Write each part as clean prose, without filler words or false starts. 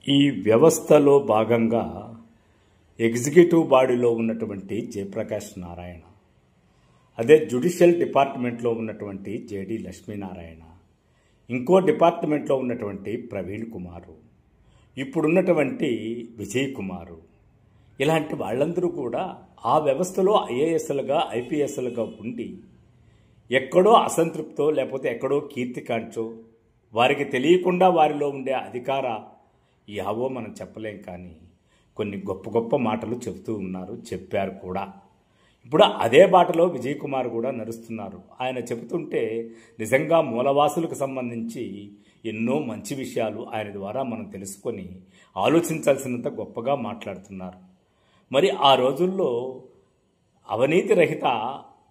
ఈ వ్యవస్థలో భాగంగా ఎగ్జిక్యూటివ్ బాడీలో ఉన్నటువంటి జయప్రకాష్ నారాయణ, అదే జ్యుడిషియల్ డిపార్ట్మెంట్లో ఉన్నటువంటి జేడి లక్ష్మీనారాయణ, ఇంకో డిపార్ట్మెంట్లో ఉన్నటువంటి ప్రవీణ్ కుమారు, ఇప్పుడున్నటువంటి విజయ్ కుమారు, ఇలాంటి వాళ్ళందరూ కూడా ఆ వ్యవస్థలో ఐఏఎస్లుగా ఐపీఎస్లుగా ఉండి ఎక్కడో అసంతృప్తో లేకపోతే ఎక్కడో కీర్తికాంచో వారికి తెలియకుండా వారిలో ఉండే అధికార యావో మనం చెప్పలేం, కానీ కొన్ని గొప్ప గొప్ప మాటలు చెప్తూ ఉన్నారు, చెప్పారు కూడా. ఇప్పుడు అదే బాటలో విజయ్ కుమార్ కూడా నడుస్తున్నారు. ఆయన చెబుతుంటే నిజంగా మూలవాసులకు సంబంధించి ఎన్నో మంచి విషయాలు ఆయన ద్వారా మనం తెలుసుకొని ఆలోచించాల్సినంత గొప్పగా మాట్లాడుతున్నారు. మరి ఆ రోజుల్లో అవినీతి రహిత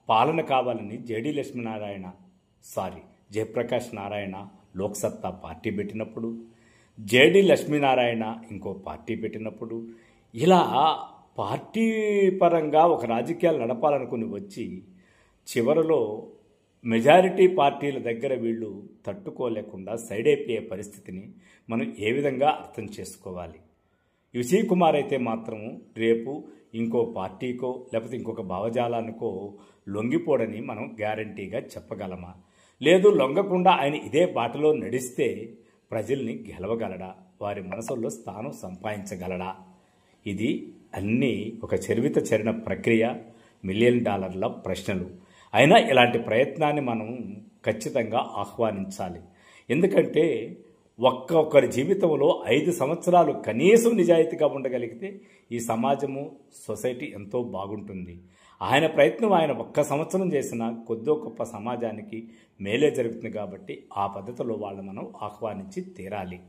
పాలన కావాలని జేడి జయప్రకాష్ నారాయణ లోక్సత్తా పార్టీ పెట్టినప్పుడు, జేడి లక్ష్మీనారాయణ ఇంకో పార్టీ పెట్టినప్పుడు, ఇలా పార్టీ పరంగా ఒక రాజకీయాలు నడపాలనుకుని వచ్చి చివరిలో మెజారిటీ పార్టీల దగ్గర వీళ్ళు తట్టుకోలేకుండా సైడ్ అయిపోయే పరిస్థితిని మనం ఏ విధంగా అర్థం చేసుకోవాలి? విజయ్ కుమార్ అయితే మాత్రం రేపు ఇంకో పార్టీకో లేకపోతే ఇంకొక భావజాలానికో లొంగిపోడని మనం గ్యారంటీగా చెప్పగలమా? లేదు, లొంగకుండా ఆయన ఇదే బాటలో నడిస్తే ప్రజల్ని గెలవగలడా? వారి మనసుల్లో స్థానం సంపాదించగలడా? ఇది అన్నీ ఒక చరిన ప్రక్రియ, $1,000,000 ప్రశ్నలు. అయినా ఇలాంటి ప్రయత్నాన్ని మనం ఖచ్చితంగా ఆహ్వానించాలి. ఎందుకంటే ఒక్కొక్కరి జీవితంలో 5 సంవత్సరాలు కనీసం నిజాయితీగా ఉండగలిగితే ఈ సమాజము, సొసైటీ ఎంతో బాగుంటుంది. ఆయన ప్రయత్నం ఆయన 1 సంవత్సరం చేసినా కొద్దో గొప్ప సమాజానికి మేలే జరుగుతుంది. కాబట్టి ఆ పద్ధతిలో వాళ్ళు మనం ఆహ్వానించి తీరాలి.